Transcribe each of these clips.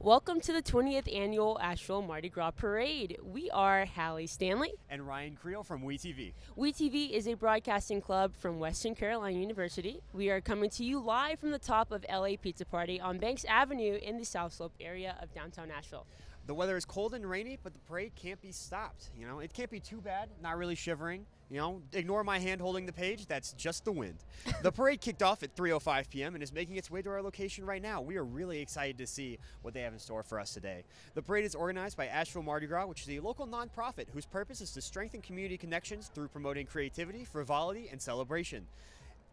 Welcome to the 20th Annual Asheville Mardis Gras Parade. We are Halle, Stanley, and Ryan Creel from WeTV. WeTV is a broadcasting club from Western Carolina University. We are coming to you live from the top of LA Pizza Party on Banks Avenue in the South Slope area of downtown Asheville. The weather is cold and rainy, but the parade can't be stopped. It can't be too bad, not really shivering. Ignore my hand holding the page, that's just the wind. The parade kicked off at 3:05 p.m. and is making its way to our location right now. We are really excited to see what they have in store for us today. The parade is organized by Asheville Mardis Gras, which is a local nonprofit whose purpose is to strengthen community connections through promoting creativity, frivolity, and celebration.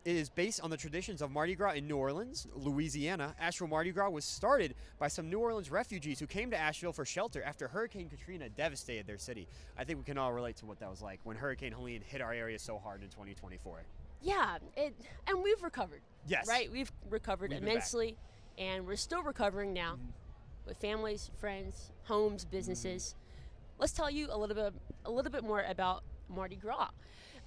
It is based on the traditions of Mardi Gras in New Orleans, Louisiana. Asheville Mardi Gras was started by some New Orleans refugees who came to Asheville for shelter after Hurricane Katrina devastated their city. I think we can all relate to what that was like when Hurricane Helene hit our area so hard in 2024. Yeah, and we've recovered. Yes. Right? We've recovered immensely, and we're still recovering now with families, friends, homes, businesses. Let's tell you a little bit more about Mardi Gras.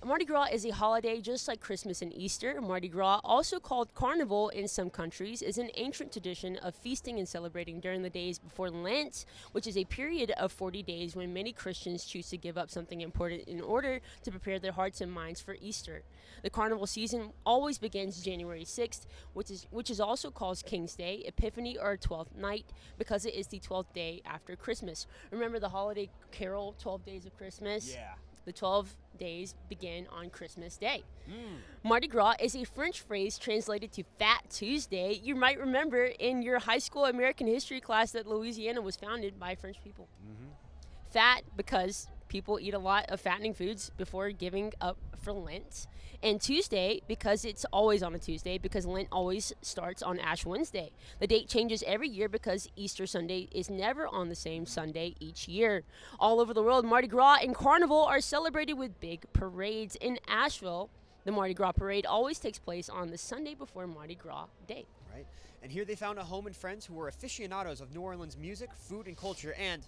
Mardi Gras is a holiday just like Christmas and Easter. Mardi Gras, also called Carnival in some countries, is an ancient tradition of feasting and celebrating during the days before Lent, which is a period of 40 days when many Christians choose to give up something important in order to prepare their hearts and minds for Easter. The Carnival season always begins January 6th, which is also called King's Day, Epiphany, or 12th night, because it is the 12th day after Christmas. Remember the holiday carol, 12 Days of Christmas? Yeah. The 12 days begin on Christmas Day. Mardi Gras is a French phrase translated to Fat Tuesday. You might remember in your high school American history class that Louisiana was founded by French people. Fat because people eat a lot of fattening foods before giving up for Lent. And Tuesday because it's always on a Tuesday because Lent always starts on Ash Wednesday. The date changes every year because Easter Sunday is never on the same Sunday each year. All over the world, Mardi Gras and Carnival are celebrated with big parades. In Asheville, the Mardi Gras parade always takes place on the Sunday before Mardi Gras Day. Right. And here they found a home and friends who were aficionados of New Orleans music, food, and culture, and,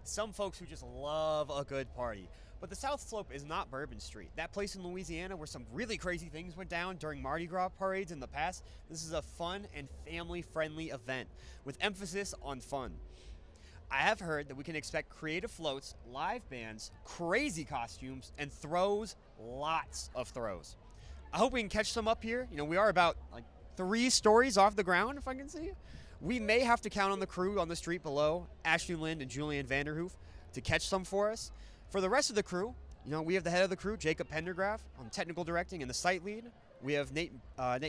some folks who just love a good party. But the South Slope is not Bourbon Street. That place in Louisiana where some really crazy things went down during Mardi Gras parades in the past. This is a fun and family-friendly event with emphasis on fun. I have heard that we can expect creative floats, live bands, crazy costumes, and throws, lots of throws. I hope we can catch some up here. We are about 3 stories off the ground, if I can see. We may have to count on the crew on the street below, Ashley Lind and Julian Vanderhoef, to catch some for us. For the rest of the crew, we have the head of the crew, Jacob Pendergraph, on technical directing and the site lead. We have Nate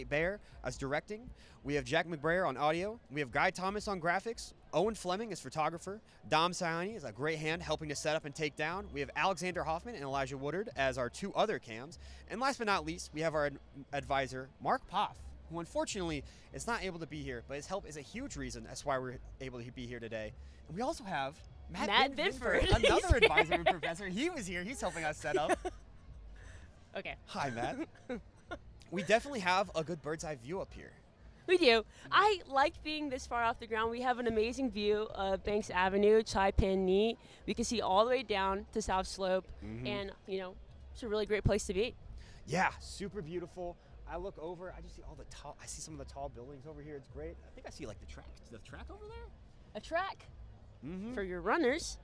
Baer as directing. We have Jack McBrayer on audio. We have Guy Thomas on graphics. Owen Flemming as photographer. Dom Saiani is a great hand helping to set up and take down. We have Alexander Hoffman and Elijah Woodard as our 2 other cams. And last but not least, we have our advisor, Mark Poff, who unfortunately is not able to be here, but his help is a huge reason. That's why we're able to be here today. And we also have Matt Binford, another advisor and professor. He was here. He's helping us set up. Okay. Hi, Matt. We definitely have a good bird's eye view up here. We do. I like being this far off the ground. We have an amazing view of Banks Avenue, Chai Pan Ni. We can see all the way down to South Slope, and it's a really great place to be. Yeah, super beautiful. I look over, I just see I see some of the tall buildings over here. It's great. I think I see the track over there? A track for your runners.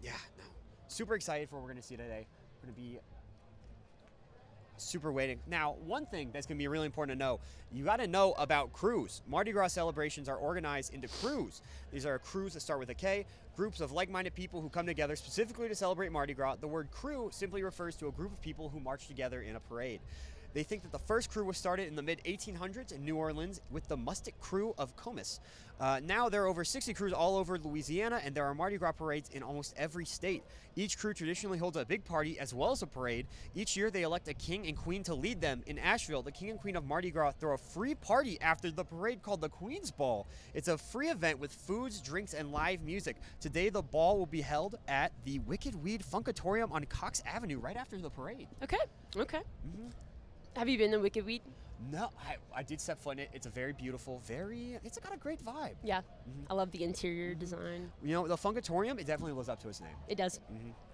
Yeah, no. Super excited for what we're going to see today. We're going to be super waiting. Now, one thing that's going to be really important to know, you got to know about crews. Mardi Gras celebrations are organized into crews. These are crews that start with a K, groups of like-minded people who come together specifically to celebrate Mardi Gras. The word crew simply refers to a group of people who march together in a parade. They think that the first crew was started in the mid-1800s in New Orleans with the Mustic Crew of Comus. Now there are over 60 crews all over Louisiana, and there are Mardi Gras parades in almost every state. Each crew traditionally holds a big party as well as a parade. Each year they elect a king and queen to lead them. In Asheville, the king and queen of Mardi Gras throw a free party after the parade called the Queen's Ball. It's a free event with foods, drinks, and live music. Today the ball will be held at the Wicked Weed Funkatorium on Cox Avenue right after the parade. Okay. Have you been to Wicked Weed? No, I did step foot in it. It's a very beautiful, it's got a great vibe. Yeah, I love the interior design. The Funkatorium, it definitely lives up to its name. It does.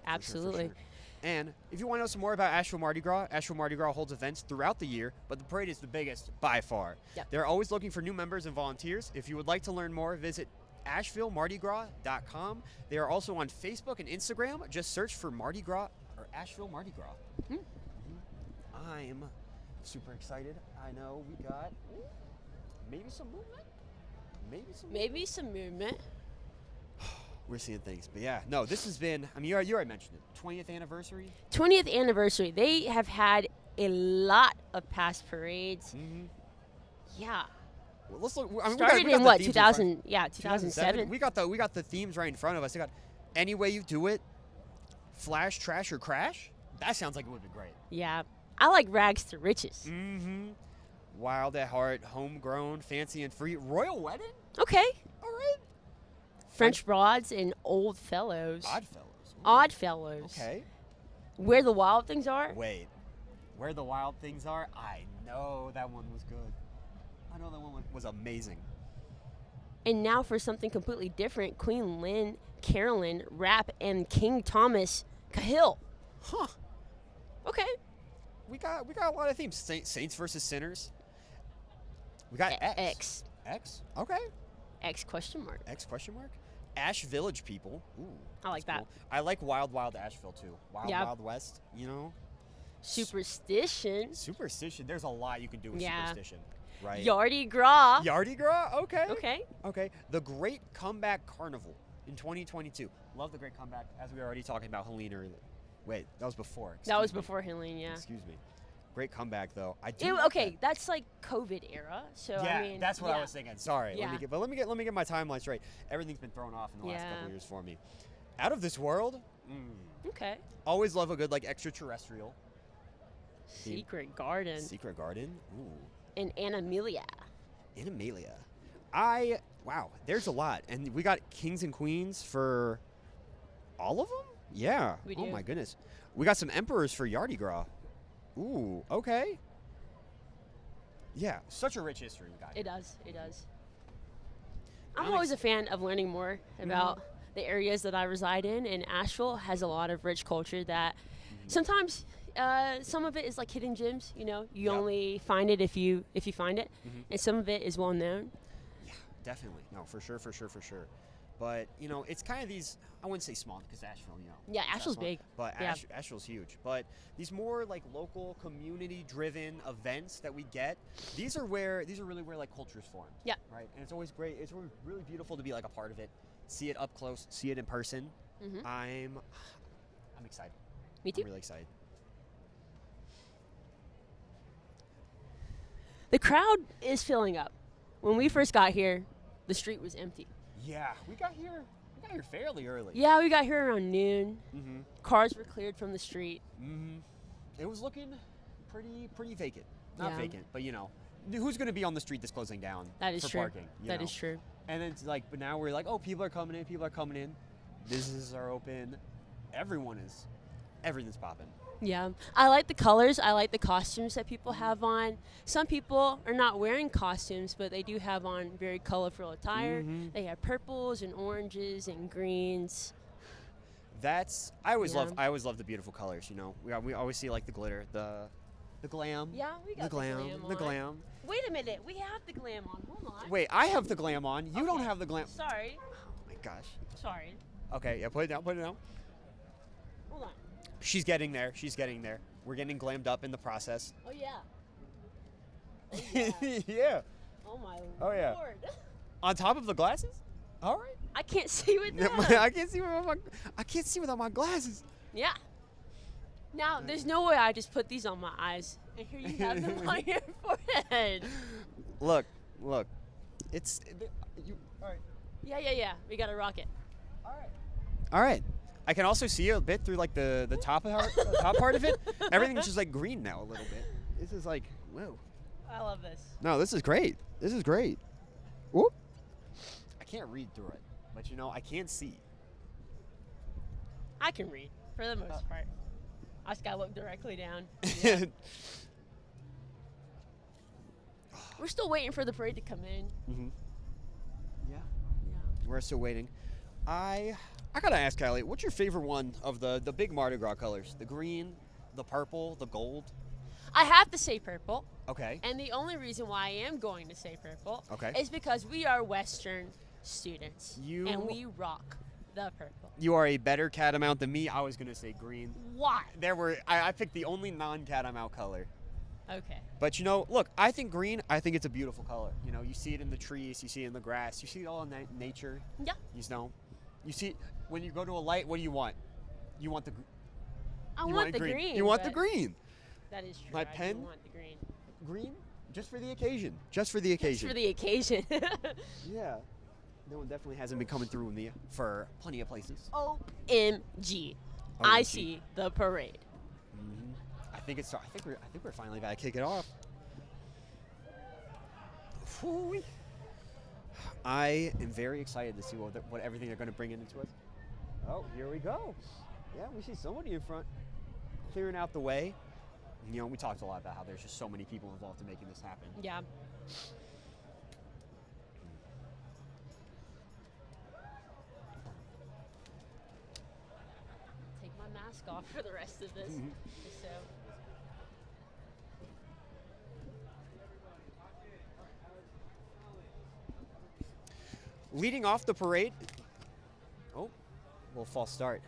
Absolutely. For sure. And if you want to know some more about Asheville Mardi Gras holds events throughout the year, but the parade is the biggest by far. Yep. They're always looking for new members and volunteers. If you would like to learn more, visit AshevilleMardiGras.com. They are also on Facebook and Instagram. Just search for Mardi Gras or Asheville Mardi Gras. I'm super excited. I know we got maybe some movement. Maybe some movement. We're seeing things. But yeah, no, this has been, I mean, you already mentioned it. 20th anniversary? 20th anniversary. They have had a lot of past parades. Yeah. Well, let's look. I mean, Started we got in the what, themes 2000? Yeah, 2007. We got the themes right in front of us. They got Any Way You Do It, Flash, Trash, or Crash. That sounds like it would be great. Yeah. I like Rags to Riches. Wild at Heart, Homegrown, Fancy and Free, Royal Wedding? Okay. All right. French Broads and Old Fellows. Oddfellows. Oddfellows. Okay. Where the Wild Things Are. Wait. Where the Wild Things Are? I know that one was good. I know that one was amazing. And now for something completely different, Queen Lynn, Carolyn, Rap, and King Thomas Cahill. Huh. Okay. We got a lot of themes. Saints versus Sinners. We got X. X. Okay. X question mark. X question mark. Ash Village People. Ooh. I like that. Cool. I like Wild Wild Asheville too. Wild West, you know? Superstition. Superstition. There's a lot you can do with superstition. Right. Yardi Gras. Yardi Gras? Okay. Okay. The Great Comeback Carnival in 2022. Love the Great Comeback, as we were already talking about Helene earlier. Wait, that was before. That was before Helene, yeah. Excuse me. Great comeback, though. That's like COVID era. So yeah, I mean, that's what I was thinking. Sorry. Yeah. Let me get my timeline straight. Everything's been thrown off in the last couple of years for me. Out of This World. Okay. Always love a good extraterrestrial. Secret Garden. Secret Garden. Ooh. And Animalia. Wow, there's a lot. And we got Kings and Queens for all of them? Yeah. We do. Oh, my goodness. We got some Emperors for Yardi Gras. Ooh, okay. Yeah, such a rich history we got. It does. I'm always a fan of learning more about the areas that I reside in, and Asheville has a lot of rich culture that sometimes some of it is like hidden gems, you know. You only find it if you find it, and some of it is well known. Yeah, definitely. No, for sure. But, you know, it's kind of these, I wouldn't say small because Asheville, you know. Yeah, Asheville's big. But Asheville's huge. But these more local community-driven events that we get, these are really where culture's formed. Yeah. Right? And it's always great. It's really beautiful to be a part of it. See it up close, see it in person. I'm excited. Me too. I'm really excited. The crowd is filling up. When we first got here, the street was empty. Yeah, we got here fairly early. Yeah, we got here around noon. Cars were cleared from the street. It was looking pretty vacant. Not vacant, but you know, who's going to be on the street that's closing down for parking? That is true. And then it's but now we're oh, people are coming in. Businesses are open. Everything's popping. Yeah, I like the colors. I like the costumes that people have on. Some people are not wearing costumes, but they do have on very colorful attire. They have purples and oranges and greens. I always love the beautiful colors. You know, we always see the glitter, the glam. Yeah, we got the glam. Wait a minute, we have the glam on. Hold on. Wait, I have the glam on. You don't have the glam. Sorry. Oh my gosh. Sorry. Okay, yeah, put it down. Hold on. She's getting there. We're getting glammed up in the process. Oh yeah. Yeah. Oh my lord. Oh yeah. On top of the glasses? All right. I can't see with them. I can't see without my glasses. Yeah. Now, there's no way I just put these on my eyes, and here you have them on your forehead. Look. All right. Yeah. We got to rock it. All right. I can also see a bit through the top part of it. Everything's just green now a little bit. This is whoa. I love this. No, this is great. Whoop. I can't read through it, but I can see. I can read for the most part. I just gotta look directly down. Yeah. We're still waiting for the parade to come in. Yeah. We're still waiting. I gotta ask, Halle, what's your favorite one of the big Mardi Gras colors? The green, the purple, the gold? I have to say purple. Okay. And the only reason why I am going to say purple Okay. is because we are Western students. And we rock the purple. You are a better catamount than me. I was gonna say green. Why? I picked the only non-catamount color. Okay. But you know, look, I think green, I think it's a beautiful color. You know, you see it in the trees, you see it in the grass, you see it all in nature. Yeah. You know, you see when you go to a light, what do you want? You want the I want the green. You want the green. That is true. My I pen? do want the green. Green? Just for the occasion. Just for the occasion. Just for the occasion. Yeah. No one definitely hasn't been coming through with me for plenty of places. OMG. I see the parade. I think we're finally about to kick it off. Whew. I am very excited to see what everything they're going to bring into us. Oh, here we go. Yeah, we see somebody in front clearing out the way. You know, we talked a lot about how there's just so many people involved in making this happen. Yeah. Take my mask off for the rest of this. So. Leading off the parade. Oh, little false start.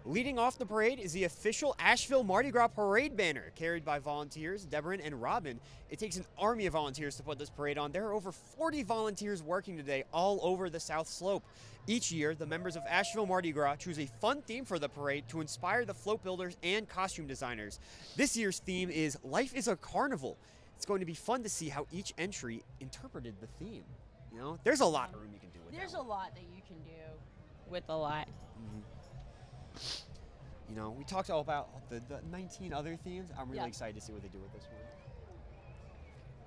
Leading off the parade is the official Asheville Mardi Gras parade banner, carried by volunteers Deborah and Robin. It takes an army of volunteers to put this parade on. There are over 40 volunteers working today all over the South Slope. Each year, the members of Asheville Mardi Gras choose a fun theme for the parade to inspire the float builders and costume designers. This year's theme is Life is a Carnival. It's going to be fun to see how each entry interpreted the theme. You know, there's a lot of room you can do with There's that a one. lot that you can do with a lot. You know, we talked all about the 19 other themes. I'm really Yeah. excited to see what they do with this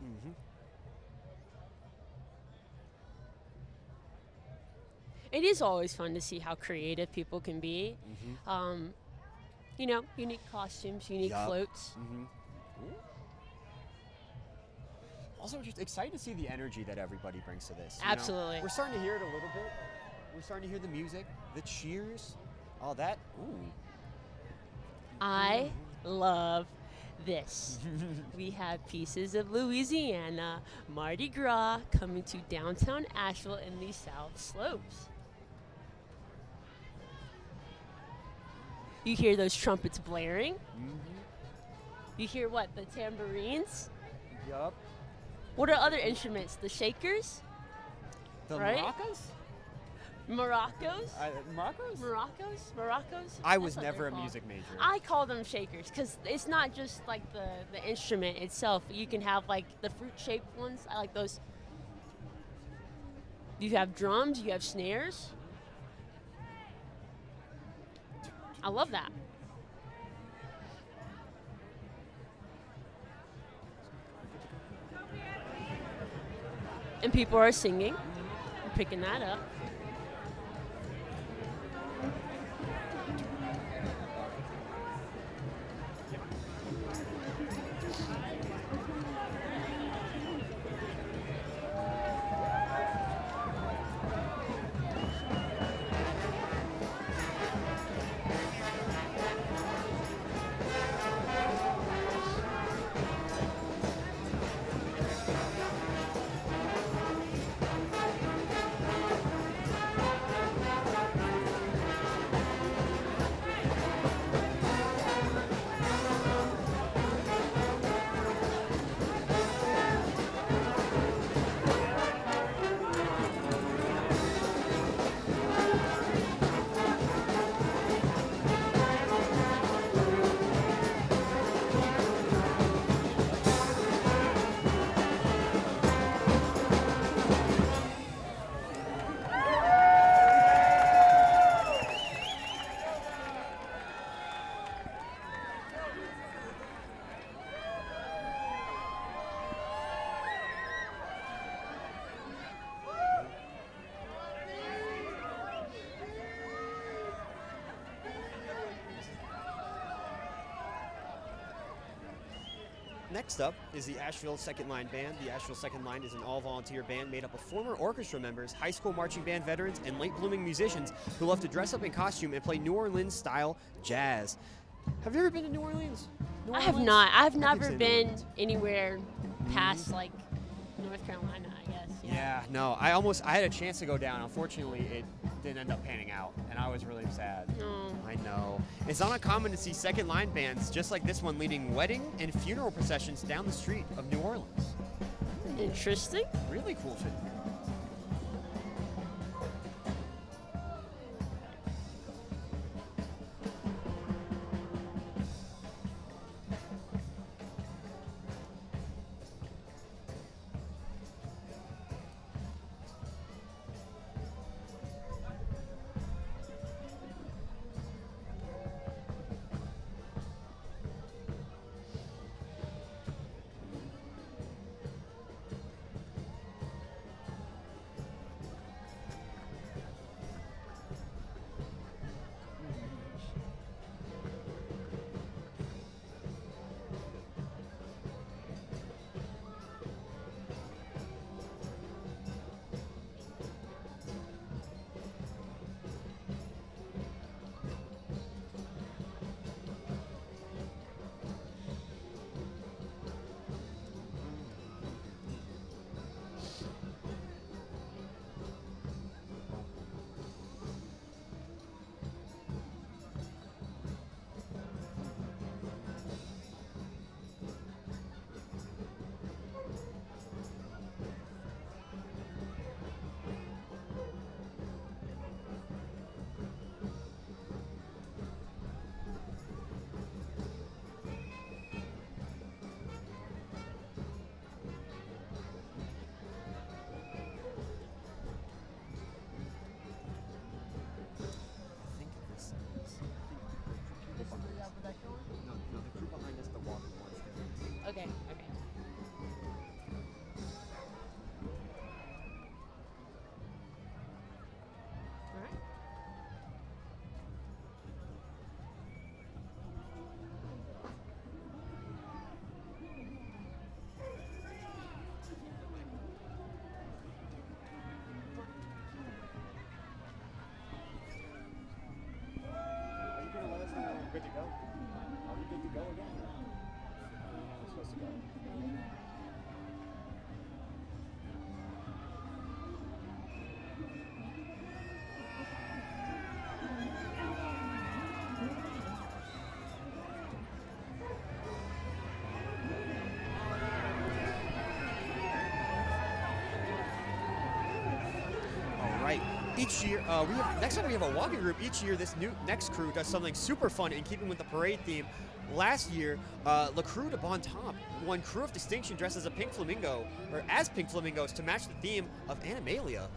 one. It is always fun to see how creative people can be. You know, unique costumes, unique Yup. floats. Also, just excited to see the energy that everybody brings to this. You know? Absolutely. We're starting to hear it a little bit. We're starting to hear the music, the cheers, all that. Ooh. I love this. We have pieces of Louisiana Mardi Gras coming to downtown Asheville in the South Slopes. You hear those trumpets blaring. You hear what? The tambourines. Yup. What are other instruments? The shakers? The Right? maracas? Maracas? Maracas? Maracas? I was That's what never they're a called. music major. I call them shakers because it's not just like the instrument itself. You can have like the fruit-shaped ones. I like those. You have drums. You have snares. I love that. And people are singing, picking that up. Next up is the Asheville Second Line Band. The Asheville Second Line is an all-volunteer band made up of former orchestra members, high school marching band veterans, and late-blooming musicians who love to dress up in costume and play New Orleans-style jazz. Have you ever been to New Orleans? I have not. I've never been anywhere past like North Carolina, I guess. Yeah, no. I had a chance to go down. Unfortunately, it didn't end up panning out, and I was really sad. Oh. I know. It's not uncommon to see second line bands just like this one leading wedding and funeral processions down the street of New Orleans. Interesting. Really cool figure. Okay. All right. Are you going to let us know when we're good to go? Are we good to go again? We're supposed to go. All right. Each year, next time we have a walking group. Each year, this next crew does something super fun in keeping with the parade theme. Last year, La Crew de Bon Temps won Crew of Distinction dressed as Pink Flamingos to match the theme of Animalia.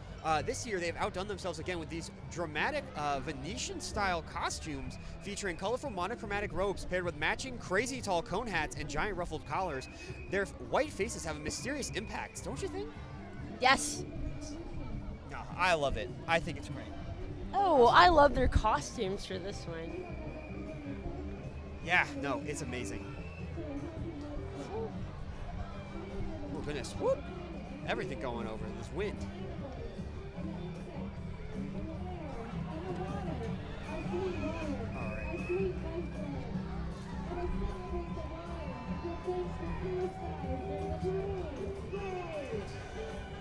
This year, they've outdone themselves again with these dramatic Venetian-style costumes featuring colorful monochromatic robes paired with matching crazy tall cone hats and giant ruffled collars. Their white faces have a mysterious impact, don't you think? Yes. No, I love it. I think it's great. Oh, I love their costumes for this one. Yeah, no, it's amazing. Oh, goodness. Whoop. Everything going over this wind. All right.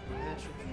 That should be.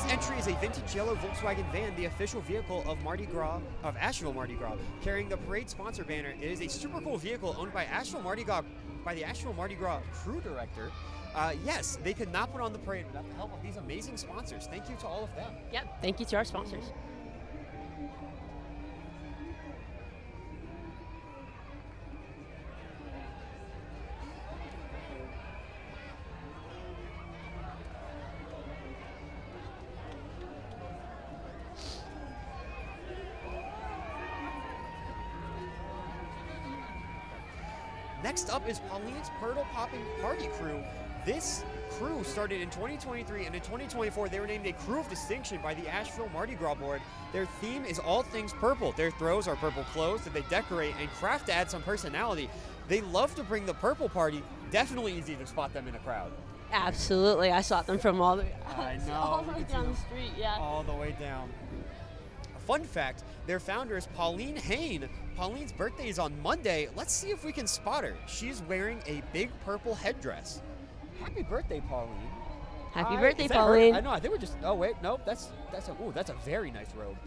Next entry is a vintage yellow Volkswagen van, the official vehicle of Asheville Mardis Gras, carrying the parade sponsor banner. It is a super cool vehicle owned by the Asheville Mardis Gras crew director. Yes, they could not put on the parade without the help of these amazing sponsors. Thank you to all of them. Yep, thank you to our sponsors. Next up is Pauline's Purtle Popping Party Crew. This crew started in 2023, and in 2024 they were named a Crew of Distinction by the Asheville Mardis Gras board. Their theme is all things purple. Their throws are purple clothes that they decorate and craft to add some personality. They love to bring the purple party. Definitely easy to spot them in a crowd. Absolutely, I saw them from all the all the way down the street. Yeah. All the way down. Fun fact, their founder is Pauline Hain. Pauline's birthday is on Monday. Let's see if we can spot her. She's wearing a big purple headdress. Happy birthday, Pauline. Happy birthday, Is that Pauline. her? I know, I think we're just, oh wait, nope, that's a very nice robe.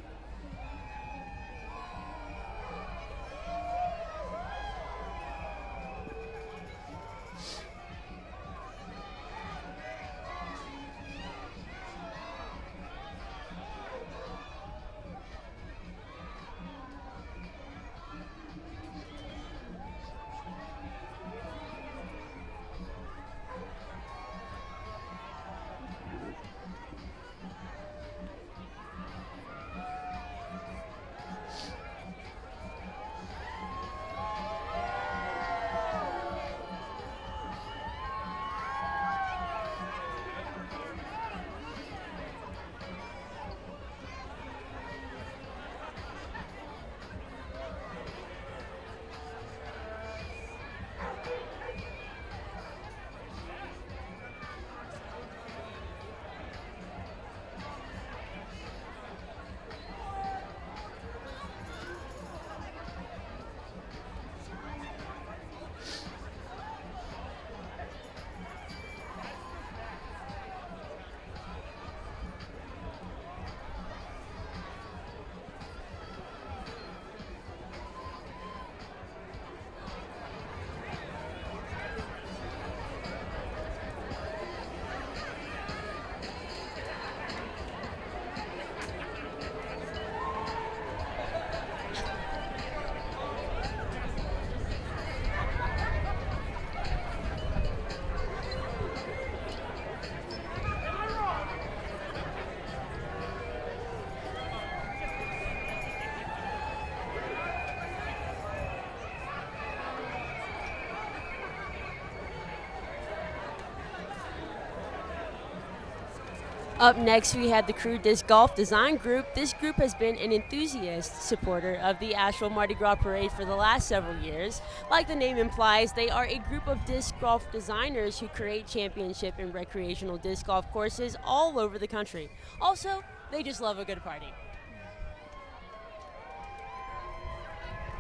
Up next, we had the Crew Disc Golf Design Group. This group has been an enthusiast supporter of the Asheville Mardis Gras Parade for the last several years. Like the name implies, they are a group of disc golf designers who create championship and recreational disc golf courses all over the country. Also, they just love a good party.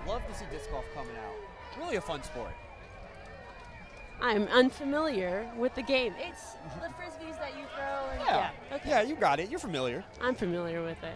Love to see disc golf coming out. Really a fun sport. I'm unfamiliar with the game. It's the frisbees that you throw. And Yeah. Okay. Yeah, you got it. You're familiar. I'm familiar with it.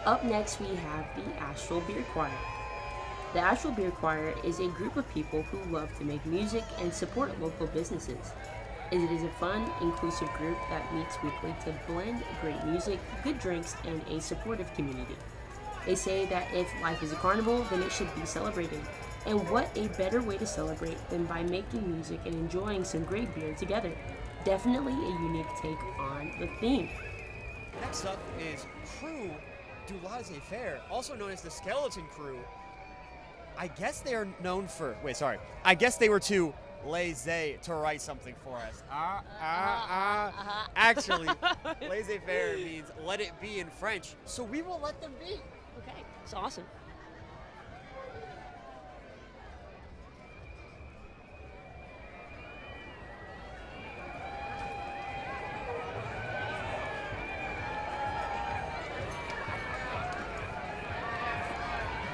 Up next, we have the Asheville Beer Choir. The Asheville Beer Choir is a group of people who love to make music and support local businesses. It is a fun, inclusive group that meets weekly to blend great music, good drinks, and a supportive community. They say that if life is a carnival, then it should be celebrated. And what a better way to celebrate than by making music and enjoying some great beer together. Definitely a unique take on the theme. Next up is Crew du Laissez-Faire, also known as the Skeleton Crew. I guess they are known for, I guess they were too laissez to write something for us. Actually, laissez-faire means let it be in French, so we will let them be. Okay, it's awesome.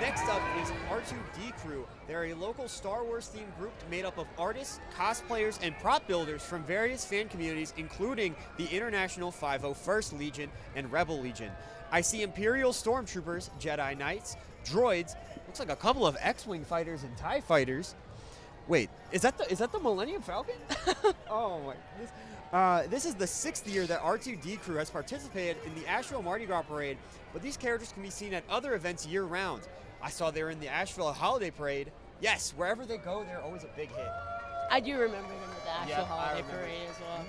Next up is R2D Crew. They're a local Star Wars themed group made up of artists, cosplayers, and prop builders from various fan communities, including the International 501st Legion and Rebel Legion. I see Imperial Stormtroopers, Jedi Knights, droids, looks like a couple of X-Wing fighters and TIE fighters. Wait, is that the Millennium Falcon? Oh my, this is the 6th year that R2D Crew has participated in the Asheville Mardis Gras parade, but these characters can be seen at other events year-round. I saw they were in the Asheville Holiday Parade. Yes, wherever they go, they're always a big hit. I do remember them at the Asheville I Holiday remember. Parade as well.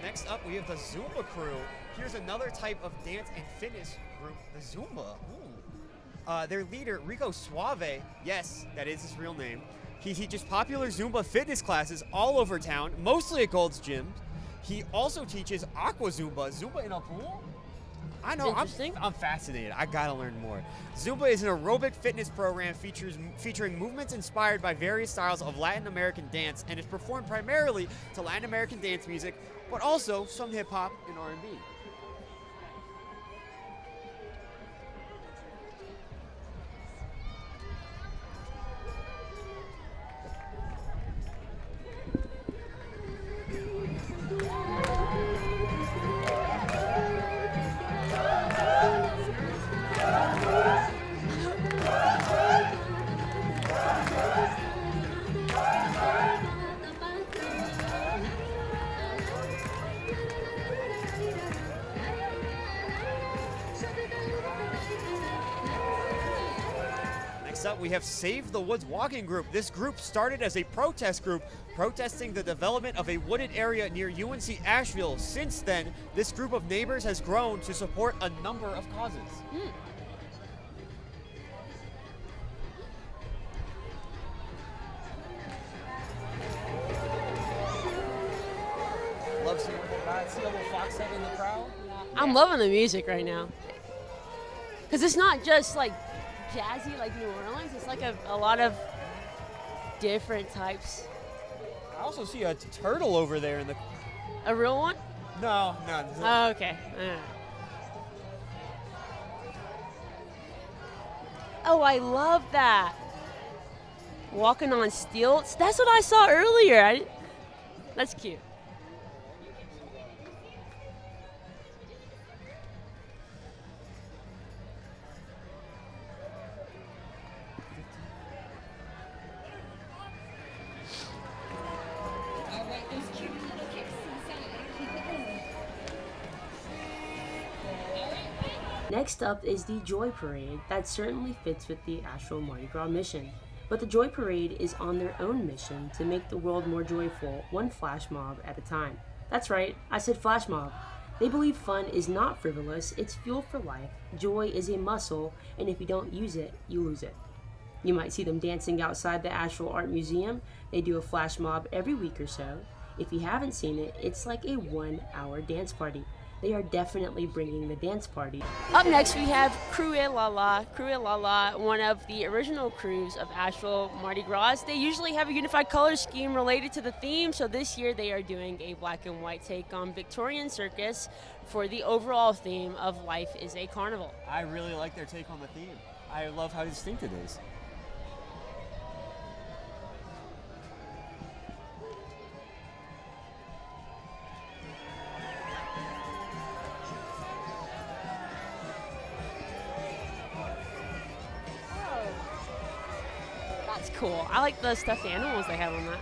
Next up, we have the Zumba Crew. Here's another type of dance and fitness group, the Zumba. Their leader, Rico Suave, yes, that is his real name. He teaches popular Zumba fitness classes all over town, mostly at Gold's Gym. He also teaches Aqua Zumba, Zumba in a pool? I know, I'm fascinated. I gotta learn more. Zumba is an aerobic fitness program featuring movements inspired by various styles of Latin American dance and is performed primarily to Latin American dance music, but also some hip hop and R&B. Up, we have Save the Woods Walking Group. This group started as a protest group protesting the development of a wooded area near UNC Asheville. Since then, this group of neighbors has grown to support a number of causes. Love seeing that. See a little fox head in the crowd? I'm loving the music right now. Because it's not just like jazzy like New Orleans. It's like a lot of different types. I also see a turtle over there in the... A real one? No. Oh, okay. Oh, I love that. Walking on stilts. That's what I saw earlier. That's cute. Next up is the Joy Parade. That certainly fits with the Asheville Mardi Gras mission. But the Joy Parade is on their own mission to make the world more joyful, one flash mob at a time. That's right, I said flash mob. They believe fun is not frivolous, it's fuel for life. Joy is a muscle, and if you don't use it, you lose it. You might see them dancing outside the Asheville Art Museum. They do a flash mob every week or so. If you haven't seen it, it's like a 1-hour dance party. They are definitely bringing the dance party. Up next, we have Creel, one of the original crews of Asheville Mardi Gras. They usually have a unified color scheme related to the theme, so this year they are doing a black and white take on Victorian Circus for the overall theme of Life is a Carnival. I really like their take on the theme. I love how distinct it is. That's cool. I like the stuffed animals they have on that.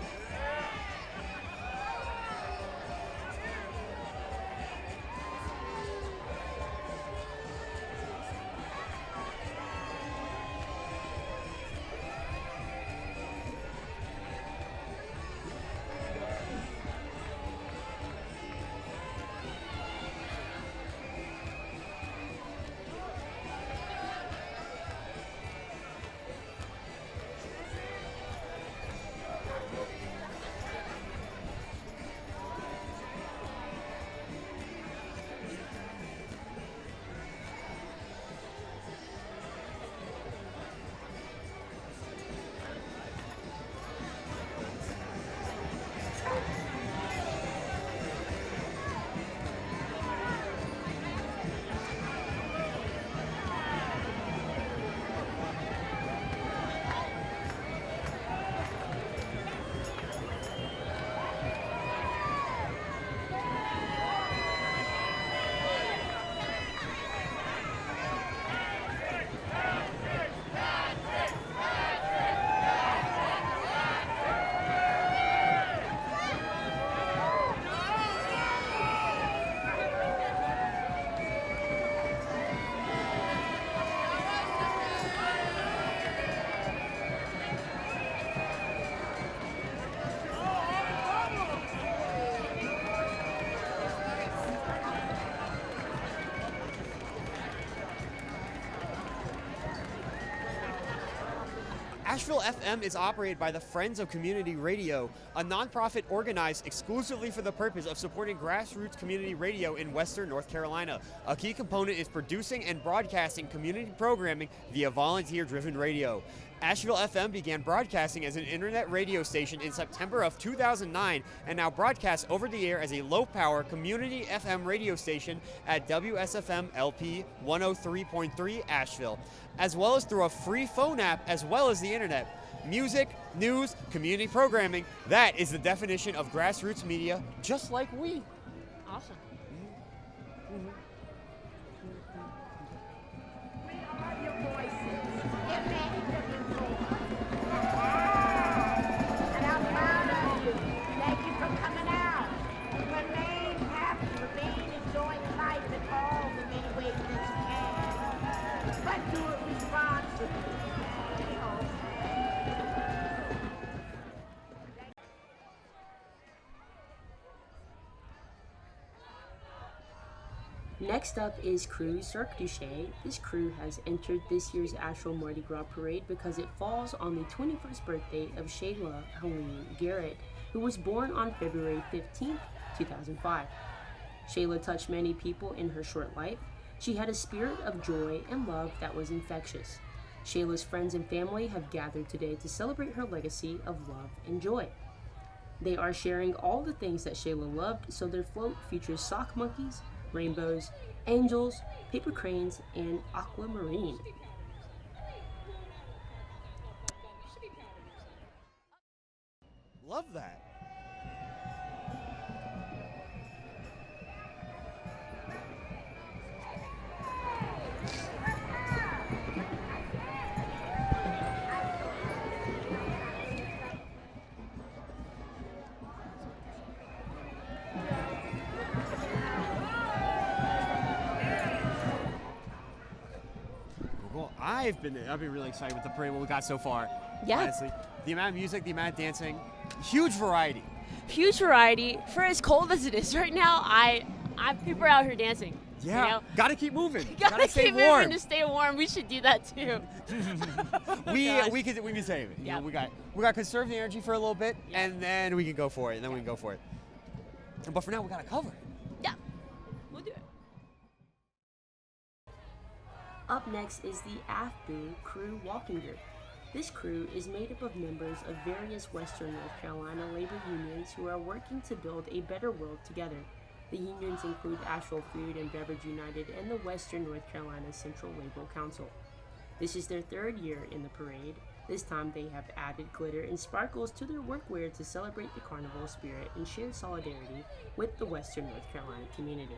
Asheville FM is operated by the Friends of Community Radio, a nonprofit organized exclusively for the purpose of supporting grassroots community radio in Western North Carolina. A key component is producing and broadcasting community programming via volunteer-driven radio. Asheville FM began broadcasting as an internet radio station in September of 2009 and now broadcasts over the air as a low-power community FM radio station at WSFM LP 103.3 Asheville, as well as through a free phone app as well as the internet. Music, news, community programming, that is the definition of grassroots media, just like we. Awesome. Next up is Crew Cirque du Chat. This crew has entered this year's Asheville Mardi Gras Parade because it falls on the 21st birthday of Shayla Helene Garrett, who was born on February 15th, 2005. Shayla touched many people in her short life. She had a spirit of joy and love that was infectious. Shayla's friends and family have gathered today to celebrate her legacy of love and joy. They are sharing all the things that Shayla loved, so their float features sock monkeys, rainbows, angels, paper cranes, and aquamarine. Love that. I've been really excited with the parade, what we got so far. Yeah. Honestly. The amount of music, the amount of dancing, huge variety. Huge variety. For as cold as it is right now, people are out here dancing. Yeah. You know? Gotta keep moving. Gotta stay keep warm. moving to stay warm. We should do that too. we can save it. You know, we got conserve the energy for a little bit, and then we can go for it. But for now, we gotta cover it. Yeah, we'll do it. Up next is the AFBU Crew Walking Group. This crew is made up of members of various Western North Carolina labor unions who are working to build a better world together. The unions include Asheville Food and Beverage United and the Western North Carolina Central Labor Council. This is their third year in the parade. This time they have added glitter and sparkles to their workwear to celebrate the carnival spirit and share solidarity with the Western North Carolina community.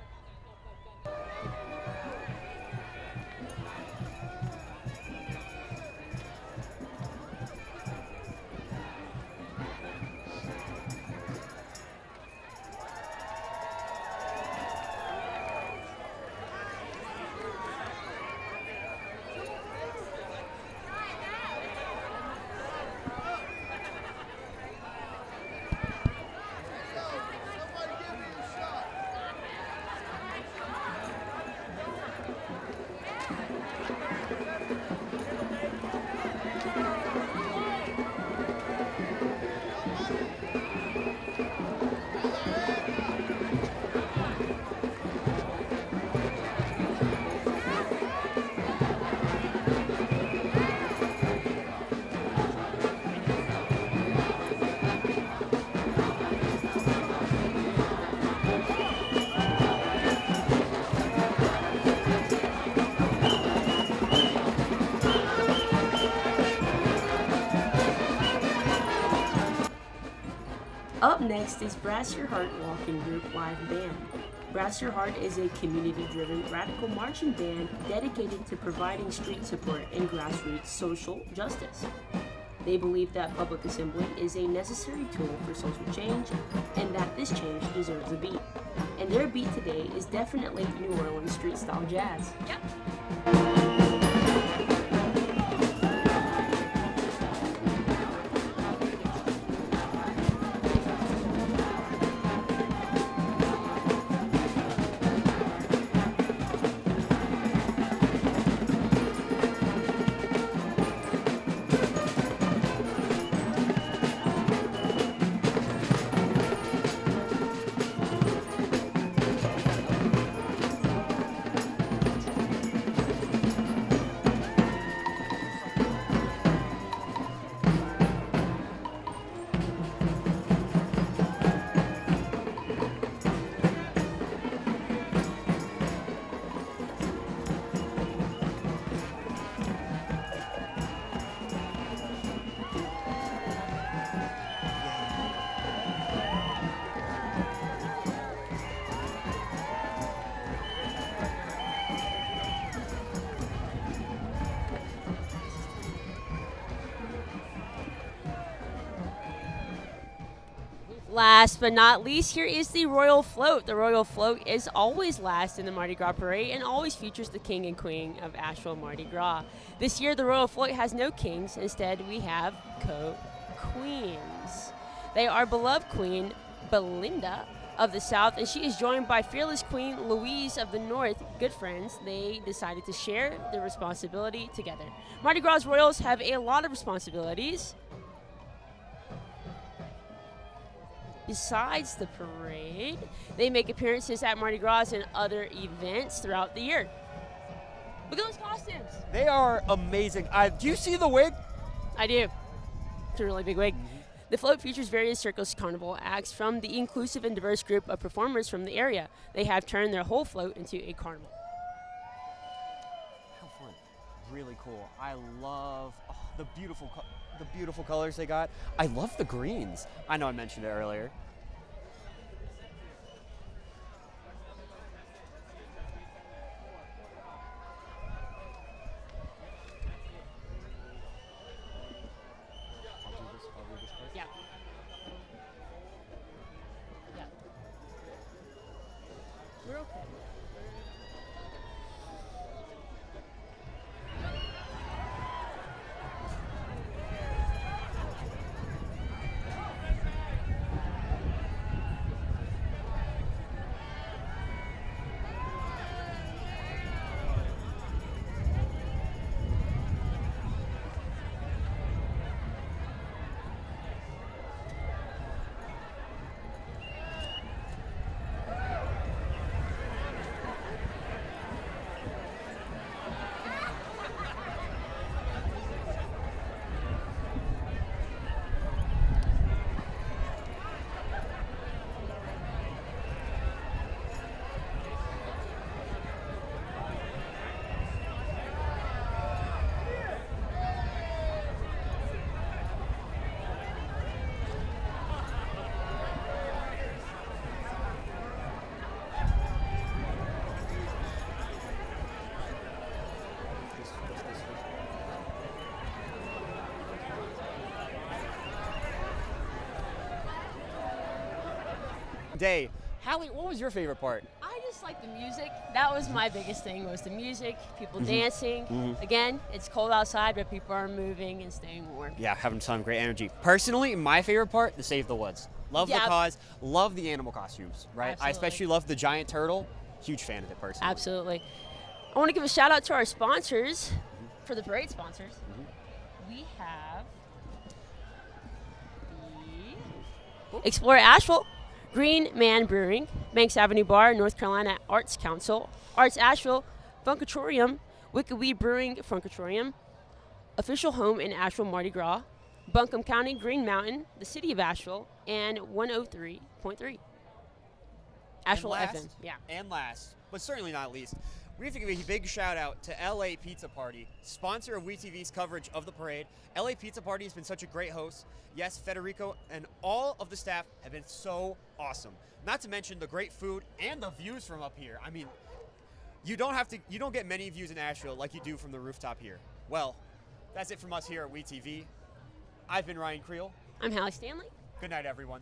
Up next is Brass Your Heart Walking Group Live Band. Brass Your Heart is a community-driven radical marching band dedicated to providing street support and grassroots social justice. They believe that public assembly is a necessary tool for social change and that this change deserves a beat. And their beat today is definitely New Orleans street-style jazz. Yep. Last but not least, here is the Royal Float. The Royal Float is always last in the Mardi Gras Parade and always features the king and queen of Asheville Mardi Gras. This year, the Royal Float has no kings. Instead, we have co-queens. They are beloved Queen Belinda of the South, and she is joined by fearless Queen Louise of the North. Good friends, they decided to share the responsibility together. Mardi Gras Royals have a lot of responsibilities. Besides the parade, they make appearances at Mardi Gras and other events throughout the year. Look at those costumes. They are amazing. Do you see the wig? I do. It's a really big wig. The float features various circus carnival acts from the inclusive and diverse group of performers from the area. They have turned their whole float into a carnival. How fun. Really cool. I love the beautiful colors they got. I love the greens. I know I mentioned it earlier. Yeah. Yeah. We're okay. day. Halle, what was your favorite part? I just like the music. That was my biggest thing, was the music, people dancing. Again, it's cold outside, but people are moving and staying warm. Yeah, having some great energy. Personally, my favorite part, the Save the Woods. Love the cause, love the animal costumes, right? Absolutely. I especially love the giant turtle. Huge fan of it personally. Absolutely. I want to give a shout out to our sponsors, for the parade sponsors. We have the Explore Asheville, Green Man Brewing, Banks Avenue Bar, North Carolina Arts Council, Arts Asheville, Funkatorium, Wicked Weed Brewing Funkatorium, Official Home in Asheville Mardis Gras, Buncombe County, Green Mountain, the City of Asheville, and 103.3. Asheville FM. Yeah. And last, but certainly not least, we have to give a big shout out to LA Pizza Party, sponsor of WeTV's coverage of the parade. LA Pizza Party has been such a great host. Yes, Federico and all of the staff have been so awesome. Not to mention the great food and the views from up here. I mean, you don't get many views in Asheville like you do from the rooftop here. Well, that's it from us here at WeTV. I've been Ryan Creel. I'm Halle Stanley. Good night, everyone.